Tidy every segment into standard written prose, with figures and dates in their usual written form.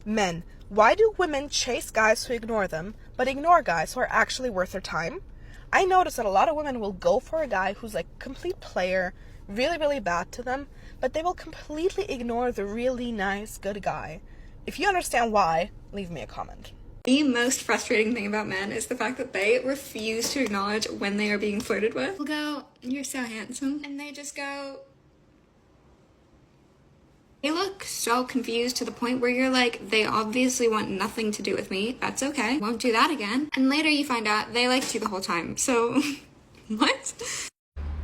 Men, why do women chase guys who ignore them, but ignore guys who are actually worth their time? I notice that a lot of women will go for a guy who's like complete player, really, really bad to them, but they will completely ignore the really nice, good guy. If you understand why, leave me a comment. The most frustrating thing about men is the fact that they refuse to acknowledge when they are being flirted with. We'll go, "You're so handsome," and they just go... They look so confused to the point where you're like, they obviously want nothing to do with me. That's okay. Won't do that again. And later you find out they liked you the whole time. So, what?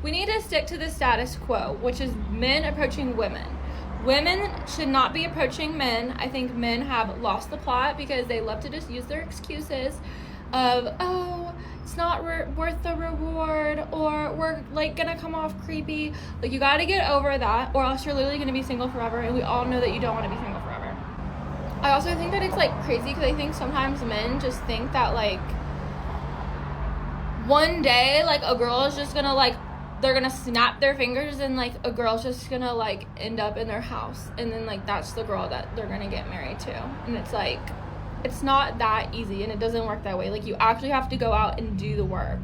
We need to stick to the status quo, which is men approaching women. Women should not be approaching men. I think men have lost the plot because they love to just use their excuses of, oh, it's not worth the reward, or we're like gonna come off creepy. Like, you gotta get over that, or else you're literally gonna be single forever, and we all know that you don't want to be single forever. I also think that it's like crazy because I think sometimes men just think that like one day like a girl is just gonna like, they're gonna snap their fingers and like a girl's just gonna like end up in their house, and then like that's the girl that they're gonna get married to. And it's like, it's not that easy, and it doesn't work that way. Like, you actually have to go out and do the work.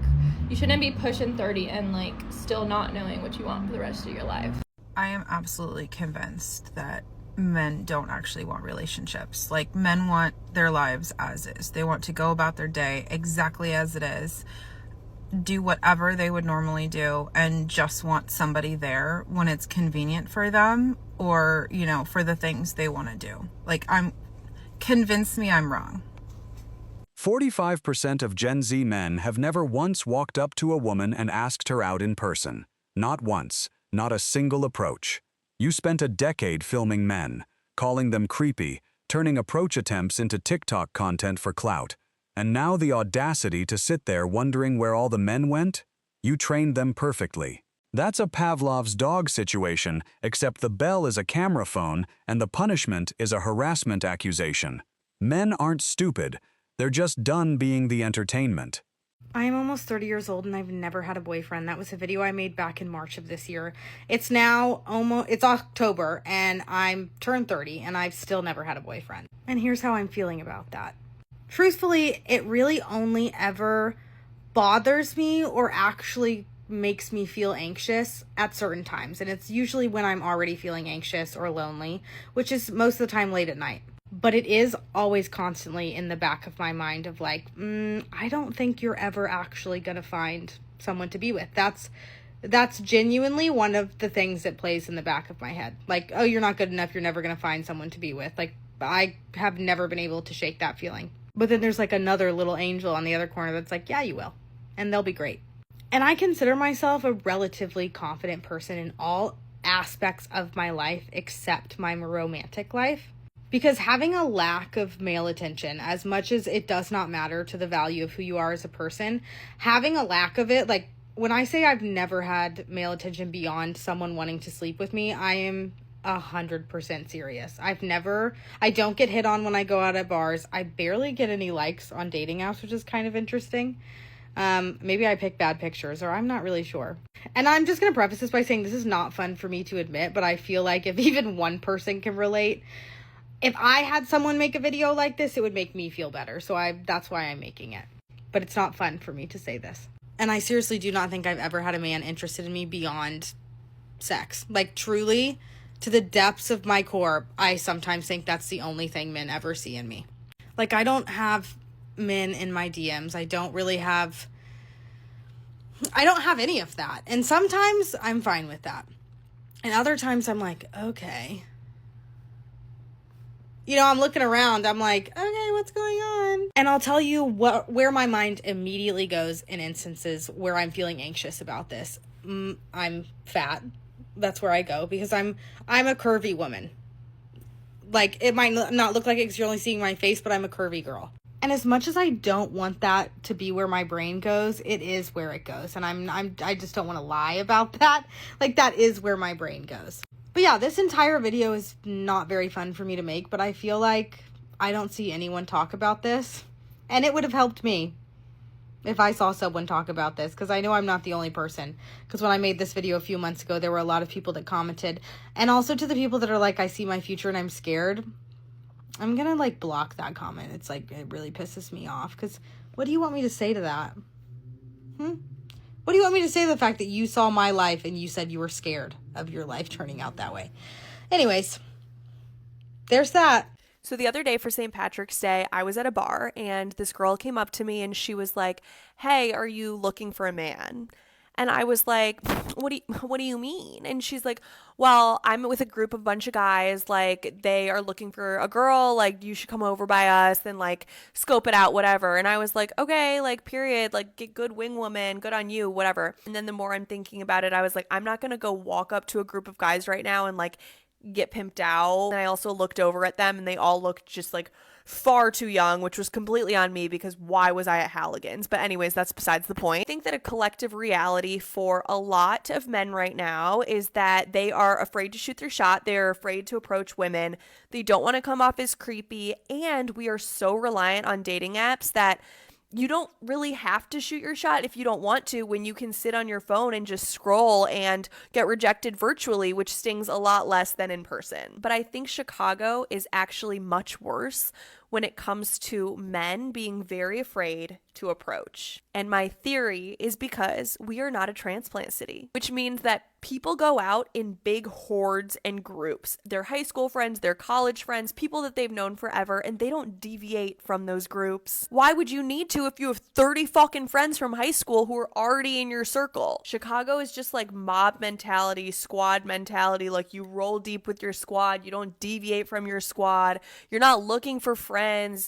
You shouldn't be pushing 30 and like still not knowing what you want for the rest of your life. I am absolutely convinced that men don't actually want relationships. Like, men want their lives as is. They want to go about their day exactly as it is, do whatever they would normally do, and just want somebody there when it's convenient for them, or, you know, for the things they want to do. Like, convince me I'm wrong. 45% of Gen Z men have never once walked up to a woman and asked her out in person. Not once. Not a single approach. You spent a decade filming men, calling them creepy, turning approach attempts into TikTok content for clout. And now the audacity to sit there wondering where all the men went? You trained them perfectly. That's a Pavlov's dog situation, except the bell is a camera phone and the punishment is a harassment accusation. Men aren't stupid. They're just done being the entertainment. I am almost 30 years old and I've never had a boyfriend. That was a video I made back in March of this year. It's now it's October and I'm turned 30 and I've still never had a boyfriend. And here's how I'm feeling about that. Truthfully, it really only ever bothers me or actually makes me feel anxious at certain times. And it's usually when I'm already feeling anxious or lonely, which is most of the time late at night. But it is always constantly in the back of my mind of like, I don't think you're ever actually going to find someone to be with. That's genuinely one of the things that plays in the back of my head. Like, oh, you're not good enough. You're never going to find someone to be with. Like, I have never been able to shake that feeling. But then there's like another little angel on the other corner that's like, yeah, you will. And they'll be great. And I consider myself a relatively confident person in all aspects of my life except my romantic life. Because having a lack of male attention, as much as it does not matter to the value of who you are as a person, having a lack of it, like when I say I've never had male attention beyond someone wanting to sleep with me, I am 100% serious. I don't get hit on when I go out at bars. I barely get any likes on dating apps, which is kind of interesting. Maybe I pick bad pictures, or I'm not really sure. And I'm just going to preface this by saying this is not fun for me to admit, but I feel like if even one person can relate, if I had someone make a video like this, it would make me feel better. So that's why I'm making it. But it's not fun for me to say this. And I seriously do not think I've ever had a man interested in me beyond sex. Like, truly, to the depths of my core, I sometimes think that's the only thing men ever see in me. Like, I don't have men in my DMs. I don't have any of that. And sometimes I'm fine with that. And other times I'm like, okay. You know, I'm looking around. I'm like, okay, what's going on? And I'll tell you where my mind immediately goes in instances where I'm feeling anxious about this. I'm fat. That's where I go because I'm a curvy woman. Like, it might not look like it because you're only seeing my face, but I'm a curvy girl. And as much as I don't want that to be where my brain goes, it is where it goes. And I just don't want to lie about that. Like, that is where my brain goes. But yeah, this entire video is not very fun for me to make, but I feel like I don't see anyone talk about this. And it would have helped me if I saw someone talk about this, because I know I'm not the only person. Because when I made this video a few months ago, there were a lot of people that commented. And also to the people that are like, I see my future and I'm scared. I'm gonna like block that comment. It's like, it really pisses me off, because what do you want me to say to that? What do you want me to say to the fact that you saw my life and you said you were scared of your life turning out that way? Anyways, there's that. So the other day for St. Patrick's Day, I was at a bar and this girl came up to me and she was like, "Hey, are you looking for a man?" And I was like, what do you mean? And she's like, "Well, I'm with a group of bunch of guys, like they are looking for a girl, like you should come over by us and like scope it out, whatever." And I was like, "Okay, like period, like get good wing woman, good on you, whatever." And then the more I'm thinking about it, I was like, I'm not going to go walk up to a group of guys right now and like get pimped out. And I also looked over at them and they all looked just like far too young, which was completely on me because why was I at Halligan's? But anyways, that's besides the point. I think that a collective reality for a lot of men right now is that they are afraid to shoot their shot. They're afraid to approach women. They don't want to come off as creepy. And we are so reliant on dating apps that you don't really have to shoot your shot if you don't want to, when you can sit on your phone and just scroll and get rejected virtually, which stings a lot less than in person. But I think Chicago is actually much worse when it comes to men being very afraid to approach. And my theory is because we are not a transplant city, which means that people go out in big hordes and groups. Their high school friends, their college friends, people that they've known forever, and they don't deviate from those groups. Why would you need to if you have 30 fucking friends from high school who are already in your circle? Chicago is just like mob mentality, squad mentality. Like you roll deep with your squad. You don't deviate from your squad. You're not looking for friends.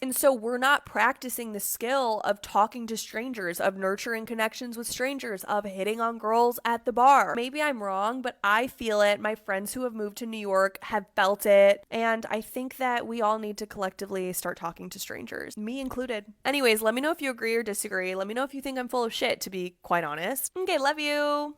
And so we're not practicing the skill of talking to strangers, of nurturing connections with strangers, of hitting on girls at the bar. Maybe I'm wrong, but I feel it. My friends who have moved to New York have felt it. And I think that we all need to collectively start talking to strangers, me included. Anyways, let me know if you agree or disagree. Let me know if you think I'm full of shit, to be quite honest. Okay, love you.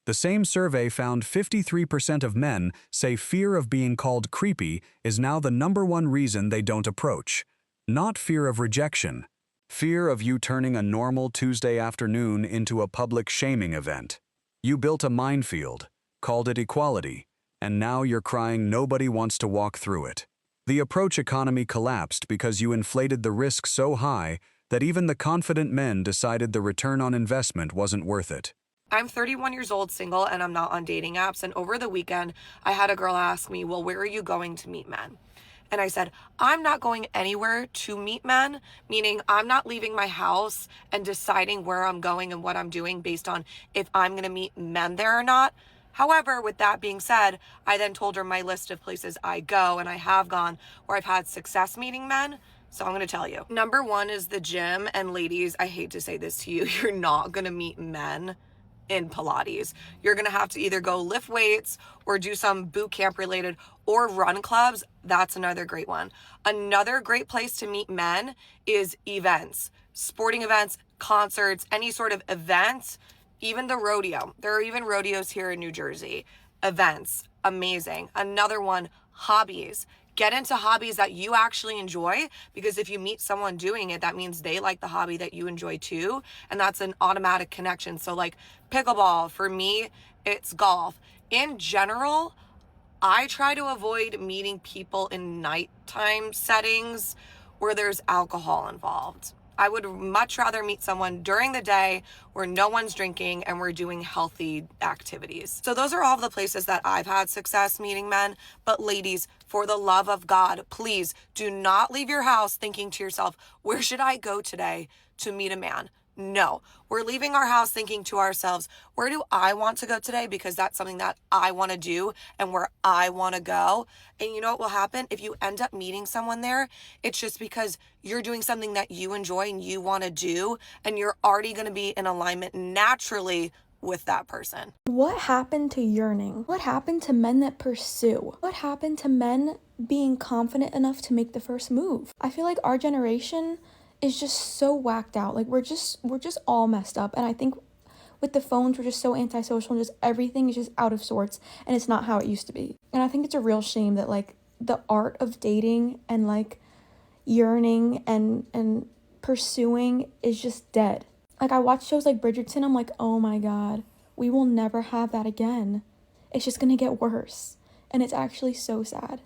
The same survey found 53% of men say fear of being called creepy is now the #1 reason they don't approach. Not fear of rejection. Fear of you turning a normal Tuesday afternoon into a public shaming event. You built a minefield, called it equality, and now you're crying nobody wants to walk through it. The approach economy collapsed because you inflated the risk so high that even the confident men decided the return on investment wasn't worth it. I'm 31 years old, single, and I'm not on dating apps. And over the weekend, I had a girl ask me, "Well, where are you going to meet men?" And I said, "I'm not going anywhere to meet men," meaning I'm not leaving my house and deciding where I'm going and what I'm doing based on if I'm going to meet men there or not. However, with that being said, I then told her my list of places I go and I have gone where I've had success meeting men. So I'm going to tell you. #1 is the gym. And ladies, I hate to say this to you, you're not going to meet men in Pilates. You're going to have to either go lift weights or do some boot camp related or run clubs. That's another great one. Another great place to meet men is events, sporting events, concerts, any sort of events, even the rodeo. There are even rodeos here in New Jersey. Events, amazing. Another one, hobbies. Get into hobbies that you actually enjoy, because if you meet someone doing it, that means they like the hobby that you enjoy too. And that's an automatic connection. So like pickleball, for me, it's golf. In general, I try to avoid meeting people in nighttime settings where there's alcohol involved. I would much rather meet someone during the day where no one's drinking and we're doing healthy activities. So those are all the places that I've had success meeting men. But ladies, for the love of God, please do not leave your house thinking to yourself, "Where should I go today to meet a man?" No, we're leaving our house thinking to ourselves, "Where do I want to go today?" Because that's something that I want to do and where I want to go. And you know what will happen? If you end up meeting someone there, it's just because you're doing something that you enjoy and you want to do, and you're already going to be in alignment naturally with that person. What happened to yearning? What happened to men that pursue? What happened to men being confident enough to make the first move? I feel like our generation is just so whacked out. Like we're just all messed up. And I think with the phones, we're just so antisocial and just everything is just out of sorts, and it's not how it used to be. And I think it's a real shame that like the art of dating and like yearning and pursuing is just dead. Like I watch shows like Bridgerton, I'm like, oh my God, we will never have that again. It's just gonna get worse. And it's actually so sad.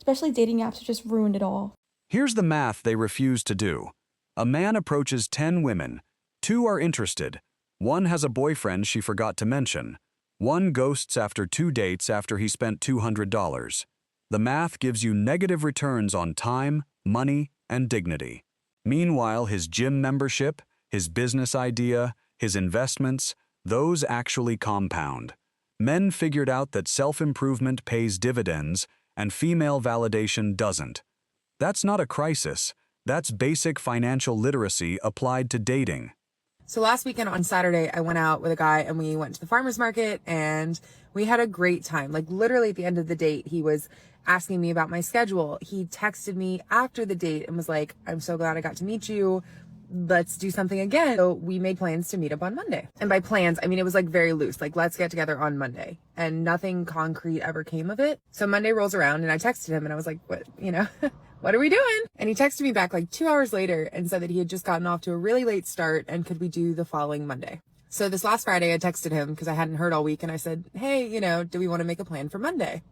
especially dating apps have just ruined it all. Here's the math they refuse to do. A man approaches 10 women. 2 are interested. 1 has a boyfriend she forgot to mention. 1 ghosts after 2 dates after he spent $200. The math gives you negative returns on time, money, and dignity. Meanwhile, his gym membership, his business idea, his investments, those actually compound. Men figured out that self-improvement pays dividends and female validation doesn't. That's not a crisis. That's basic financial literacy applied to dating. So last weekend on Saturday, I went out with a guy and we went to the farmer's market and we had a great time. Like literally at the end of the date, he was asking me about my schedule. He texted me after the date and was like, I'm so glad I got to meet you. Let's do something again. So we made plans to meet up on Monday. And by plans, I mean, it was like very loose, like let's get together on Monday, and nothing concrete ever came of it. So Monday rolls around and I texted him and I was like, what, what are we doing? And he texted me back like 2 hours later and said that he had just gotten off to a really late start and could we do the following Monday? So this last Friday I texted him because I hadn't heard all week and I said, hey, do we want to make a plan for Monday?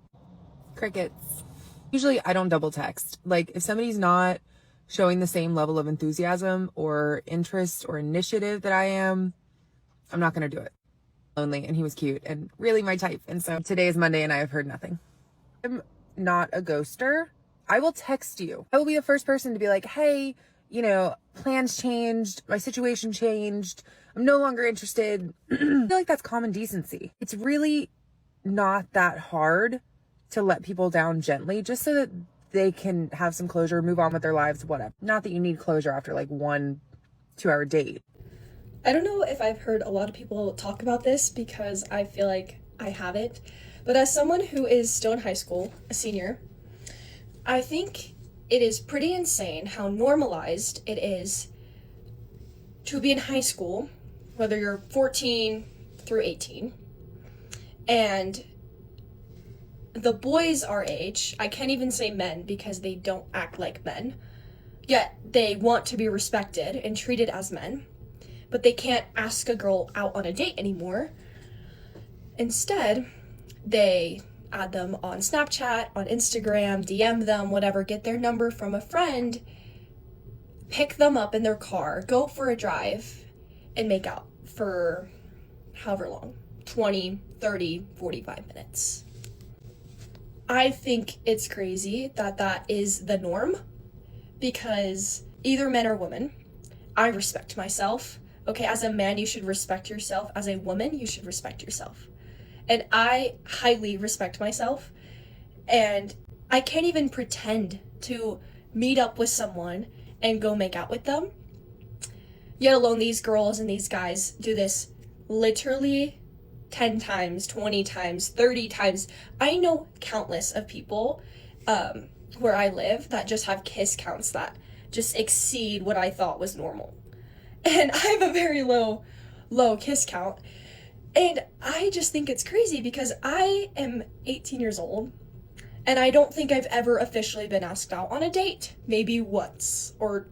Crickets. Usually I don't double text. Like if somebody's not showing the same level of enthusiasm or interest or initiative that I am, I'm not going to do it. Lonely, and he was cute and really my type. And so today is Monday and I have heard nothing. I'm not a ghoster. I will text you. I will be the first person to be like, hey, plans changed. My situation changed. I'm no longer interested. I feel like that's common decency. It's really not that hard to let people down gently just so that they can have some closure, move on with their lives, whatever. Not that you need closure after like 1-2 hour date. I don't know if I've heard a lot of people talk about this because I feel like I haven't, but as someone who is still in high school, a senior, I think it is pretty insane how normalized it is to be in high school, whether you're 14 through 18, and the boys our age, I can't even say men because they don't act like men, yet they want to be respected and treated as men, but they can't ask a girl out on a date anymore. Instead, they add them on Snapchat, on Instagram, DM them, whatever, get their number from a friend, pick them up in their car, go for a drive, and make out for however long, 20, 30, 45 minutes. I think it's crazy that that is the norm because either men or women, I respect myself. Okay, as a man, you should respect yourself. As a woman, you should respect yourself. And I highly respect myself. And I can't even pretend to meet up with someone and go make out with them. Yet alone these girls and these guys do this literally 10 times, 20 times, 30 times. I know countless of people where I live that just have kiss counts that just exceed what I thought was normal. And I have a very low kiss count. And I just think it's crazy because I am 18 years old and I don't think I've ever officially been asked out on a date. Maybe once or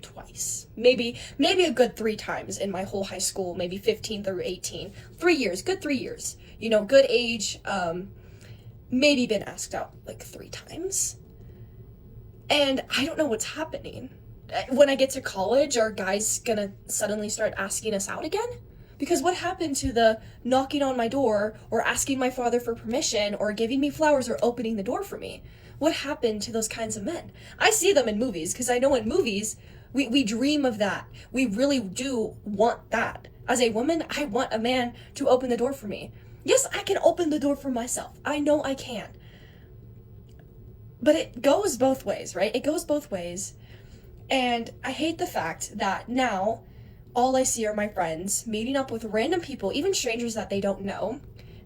twice. Maybe a good 3 times in my whole high school, maybe 15 through 18. 3 years, good 3 years. Good age, maybe been asked out like 3 times. And I don't know what's happening. When I get to college, are guys gonna suddenly start asking us out again? Because what happened to the knocking on my door or asking my father for permission or giving me flowers or opening the door for me? What happened to those kinds of men? I see them in movies because I know in movies we dream of that. We really do want that. As a woman, I want a man to open the door for me. Yes, I can open the door for myself. I know I can. But it goes both ways, right? It goes both ways. And I hate the fact that now all I see are my friends meeting up with random people, even strangers that they don't know,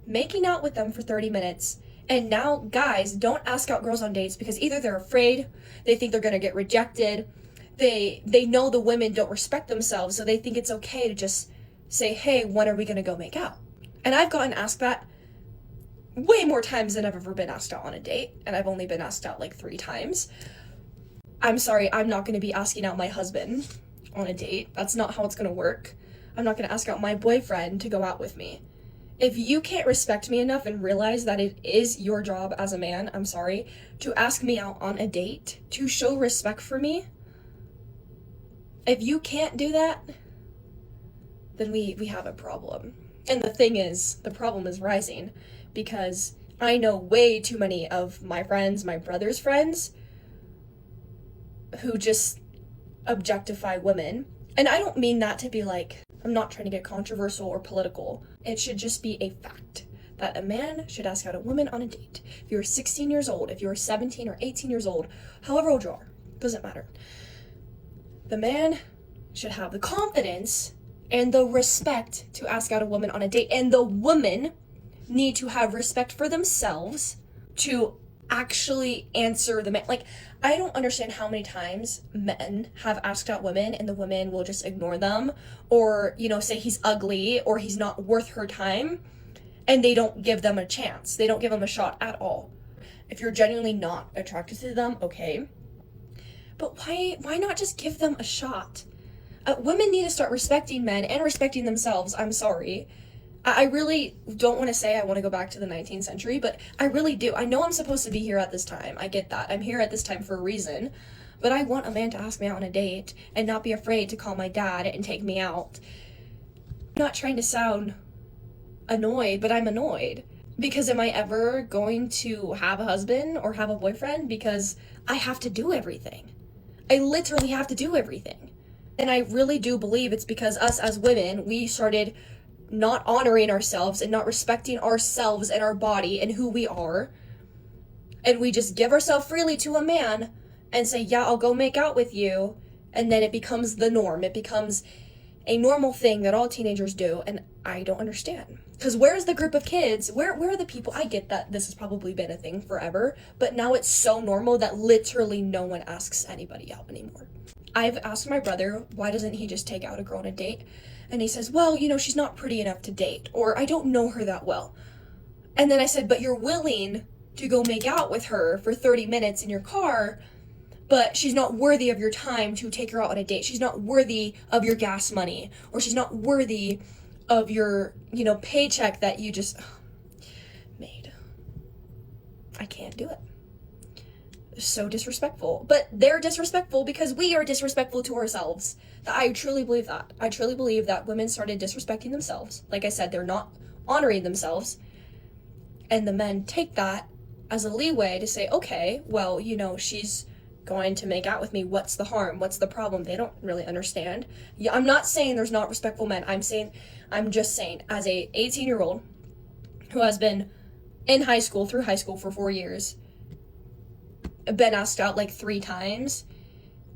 making out with them for 30 minutes. And now guys don't ask out girls on dates because either they're afraid, they think they're going to get rejected, they know the women don't respect themselves, so they think it's okay to just say, hey, when are we going to go make out? And I've gotten asked that way more times than I've ever been asked out on a date, and I've only been asked out like 3 times. I'm sorry, I'm not going to be asking out my husband on a date. That's not how it's going to work. I'm not going to ask out my boyfriend to go out with me. If you can't respect me enough and realize that it is your job as a man, I'm sorry, to ask me out on a date, to show respect for me, if you can't do that, then we have a problem. And the thing is, the problem is rising because I know way too many of my friends, my brother's friends, who just objectify women. And I don't mean that to be like, I'm not trying to get controversial or political. It should just be a fact that a man should ask out a woman on a date. If you're 16 years old, if you're 17 or 18 years old, however old you are, doesn't matter. The man should have the confidence and the respect to ask out a woman on a date. And the woman need to have respect for themselves to actually answer the man. Like, I don't understand how many times men have asked out women and the women will just ignore them or, you know, say he's ugly or he's not worth her time, and they don't give them a chance. They don't give them a shot at all. If you're genuinely not attracted to them, okay. But why not just give them a shot? Women need to start respecting men and respecting themselves. I'm sorry. I really don't want to say I want to go back to the 19th century, but I really do. I know I'm supposed to be here at this time. I get that. I'm here at this time for a reason. But I want a man to ask me out on a date and not be afraid to call my dad and take me out. I'm not trying to sound annoyed, but I'm annoyed. Because am I ever going to have a husband or have a boyfriend? Because I have to do everything. I literally have to do everything. And I really do believe it's because us as women, we started not honoring ourselves and not respecting ourselves and our body and who we are. And we just give ourselves freely to a man and say, yeah, I'll go make out with you. And then it becomes the norm. It becomes a normal thing that all teenagers do. And I don't understand. Because where's the group of kids? Where are the people? I get that this has probably been a thing forever, but now it's so normal that literally no one asks anybody out anymore. I've asked my brother, why doesn't he just take out a girl on a date? And he says, well, you know, she's not pretty enough to date, or I don't know her that well. And then I said, but you're willing to go make out with her for 30 minutes in your car, but she's not worthy of your time to take her out on a date. She's not worthy of your gas money, or she's not worthy of your, you know, paycheck that you just made. I can't do it. So disrespectful. But they're disrespectful because we are disrespectful to ourselves. I truly believe that. I truly believe that women started disrespecting themselves. Like I said, they're not honoring themselves. And the men take that as a leeway to say, okay, well, you know, she's going to make out with me. What's the harm? What's the problem? They don't really understand. Yeah, I'm not saying there's not respectful men. I'm just saying, as a 18-year-old who has been in high school, through high school for 4 years, been asked out like 3 times,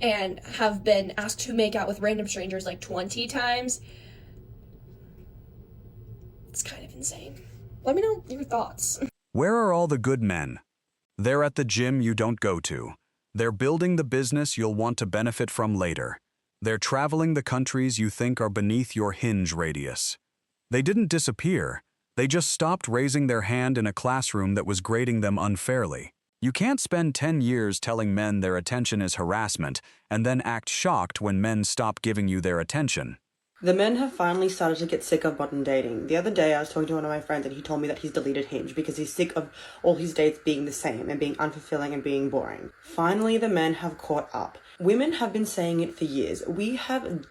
and have been asked to make out with random strangers like 20 times, it's kind of insane. Let me know your thoughts. Where are all the good men? They're at the gym you don't go to. They're building the business you'll want to benefit from later. They're traveling the countries you think are beneath your hinge radius. They didn't disappear. They just stopped raising their hand in a classroom that was grading them unfairly. You can't spend 10 years telling men their attention is harassment and then act shocked when men stop giving you their attention. The men have finally started to get sick of modern dating. The other day I was talking to one of my friends and he told me that he's deleted Hinge because he's sick of all his dates being the same and being unfulfilling and being boring. Finally, the men have caught up. Women have been saying it for years. We have had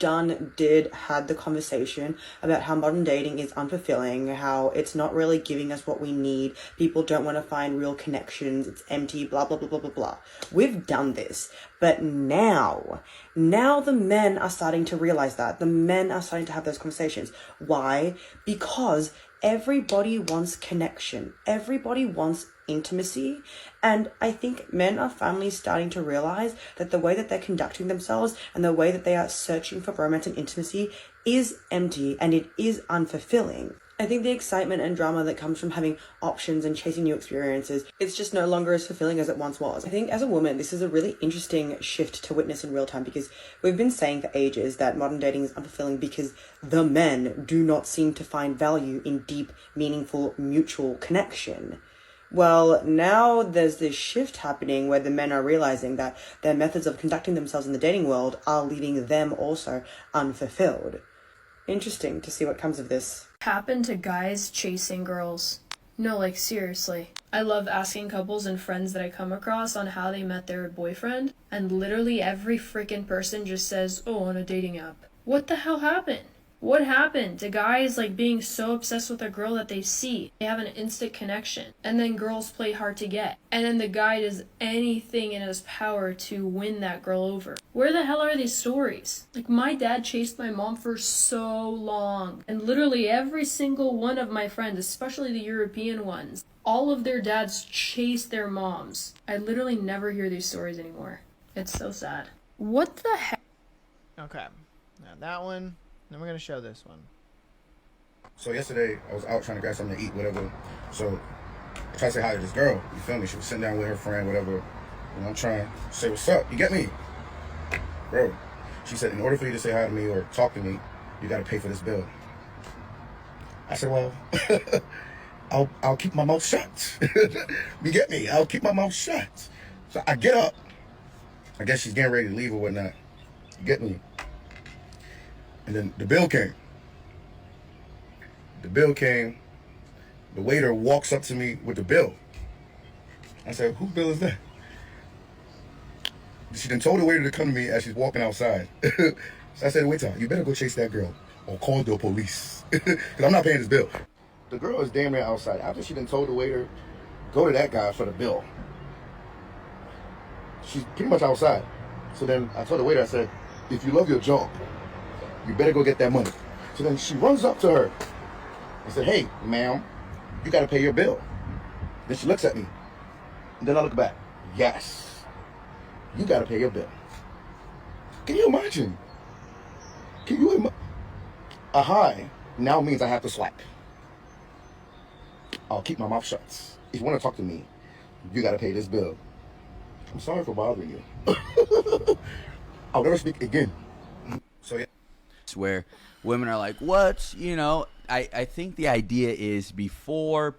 the conversation about how modern dating is unfulfilling, how it's not really giving us what we need. People don't want to find real connections. It's empty, blah, blah, blah, blah, blah, blah. We've done this. But now the men are starting to realize that. The men are starting to have those conversations. Why? Because everybody wants connection. Everybody wants intimacy. And I think men are finally starting to realize that the way that they're conducting themselves and the way that they are searching for romance and intimacy is empty and it is unfulfilling. I think the excitement and drama that comes from having options and chasing new experiences, it's just no longer as fulfilling as it once was. I think as a woman, this is a really interesting shift to witness in real time because we've been saying for ages that modern dating is unfulfilling because the men do not seem to find value in deep, meaningful, mutual connection. Well, now there's this shift happening where the men are realizing that their methods of conducting themselves in the dating world are leaving them also unfulfilled. Interesting to see what comes of this. Happen to guys chasing girls. No, like seriously. I love asking couples and friends that I come across on how they met their boyfriend, and literally every freaking person just says, oh, on a dating app. What the hell happened? What happened to guys like being so obsessed with a girl that they see? They have an instant connection. And then girls play hard to get. And then the guy does anything in his power to win that girl over. Where the hell are these stories? Like, my dad chased my mom for so long. And literally every single one of my friends, especially the European ones, all of their dads chase their moms. I literally never hear these stories anymore. It's so sad. What the heck? Okay. Now that one. Then we're going to show this one. So yesterday, I was out trying to grab something to eat, whatever. So I tried to say hi to this girl. You feel me? She was sitting down with her friend, whatever. And I'm trying to say, what's up? You get me? Bro, she said, in order for you to say hi to me or talk to me, you got to pay for this bill. I said, well, I'll keep my mouth shut. You get me? I'll keep my mouth shut. So I get up. I guess she's getting ready to leave or whatnot. You get me? And then the bill came. The waiter walks up to me with the bill. I said, whose bill is that? She then told the waiter to come to me as she's walking outside. So I said, waiter, you better go chase that girl or call the police. Because I'm not paying this bill. The girl is damn near outside. After she then told the waiter, go to that guy for the bill. She's pretty much outside. So then I told the waiter, I said, if you love your job, you better go get that money. So then she runs up to her and said, hey, ma'am, you got to pay your bill. Then she looks at me. And then I look back. Yes, you got to pay your bill. Can you imagine? A hi now means I have to swipe. I'll keep my mouth shut. If you want to talk to me, you got to pay this bill. I'm sorry for bothering you. I'll never speak again. So yeah. Where women are like, what? You know, I think the idea is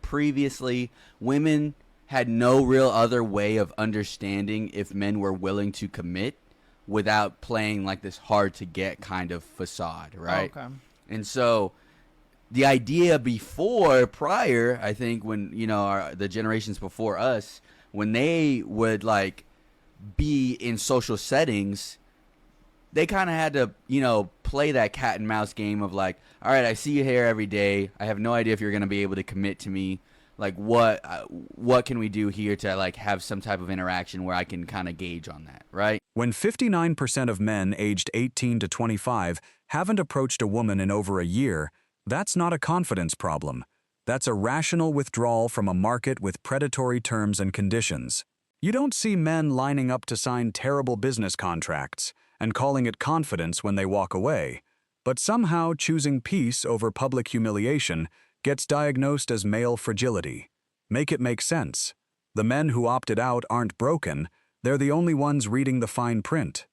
previously, women had no real other way of understanding if men were willing to commit without playing like this hard to get kind of facade, right? Okay. And so the idea prior, I think when, you know, the generations before us, when they would like be in social settings, they kind of had to, you know, play that cat and mouse game of like, all right, I see you here every day. I have no idea if you're going to be able to commit to me. Like, what can we do here to like have some type of interaction where I can kind of gauge on that, right? When 59% of men aged 18 to 25 haven't approached a woman in over a year, that's not a confidence problem. That's a rational withdrawal from a market with predatory terms and conditions. You don't see men lining up to sign terrible business contracts and calling it confidence when they walk away, but somehow choosing peace over public humiliation gets diagnosed as male fragility. Make it make sense. The men who opted out aren't broken, they're the only ones reading the fine print.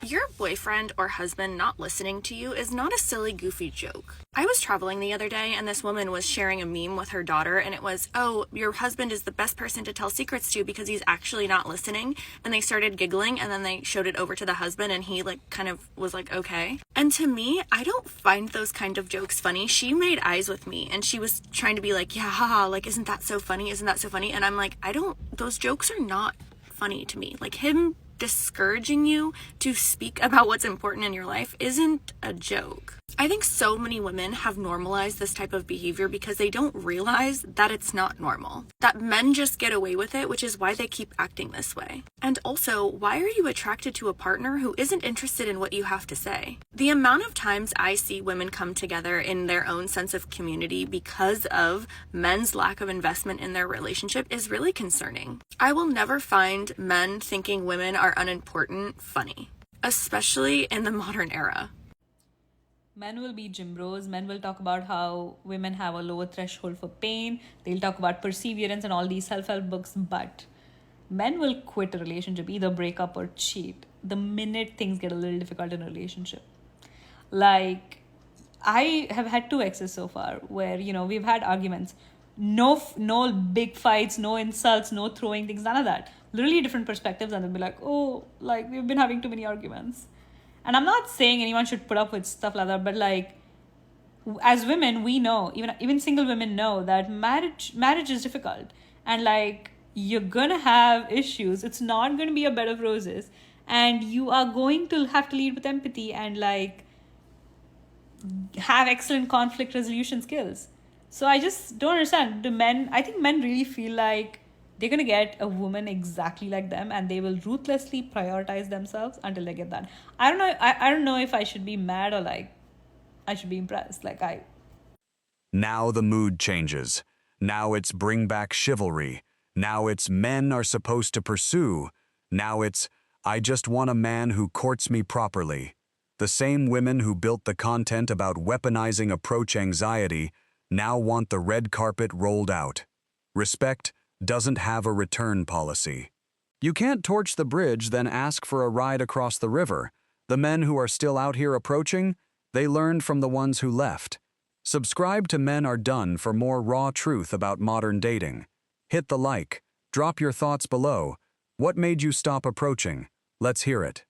Your boyfriend or husband not listening to you is not a silly, goofy joke. I was traveling the other day and this woman was sharing a meme with her daughter and it was, oh, your husband is the best person to tell secrets to because he's actually not listening. And they started giggling and then they showed it over to the husband and he like kind of was like, okay. And to me, I don't find those kind of jokes funny. She made eyes with me and she was trying to be like, yeah, haha, like, isn't that so funny? Isn't that so funny? And I'm like, those jokes are not funny to me. Like him discouraging you to speak about what's important in your life isn't a joke. I think so many women have normalized this type of behavior because they don't realize that it's not normal. That men just get away with it, which is why they keep acting this way. And also, why are you attracted to a partner who isn't interested in what you have to say? The amount of times I see women come together in their own sense of community because of men's lack of investment in their relationship is really concerning. I will never find men thinking women are unimportant funny, especially in the modern era. Men will be gym bros. Men will talk about how women have a lower threshold for pain. They'll talk about perseverance and all these self-help books. But men will quit a relationship, either break up or cheat, the minute things get a little difficult in a relationship. Like, I have had 2 exes so far where, you know, we've had arguments. No big fights, no insults, no throwing things, none of that. Literally different perspectives, and they'll be like, oh, like, we've been having too many arguments. And I'm not saying anyone should put up with stuff like that, but like, as women, we know, even single women know that marriage is difficult, and like you're gonna have issues. It's not gonna be a bed of roses, and you are going to have to lead with empathy and like have excellent conflict resolution skills. So I just don't understand. I think men really feel like they're gonna get a woman exactly like them, and they will ruthlessly prioritize themselves until they get that. I don't know. I don't know if I should be mad or like I should be impressed. Now the mood changes. Now it's bring back chivalry. Now it's men are supposed to pursue. Now it's I just want a man who courts me properly. The same women who built the content about weaponizing approach anxiety now want the red carpet rolled out. Respect doesn't have a return policy. You can't torch the bridge, then ask for a ride across the river. The men who are still out here approaching, they learned from the ones who left. Subscribe to Men Are Done for more raw truth about modern dating. Hit the like. Drop your thoughts below. What made you stop approaching? Let's hear it.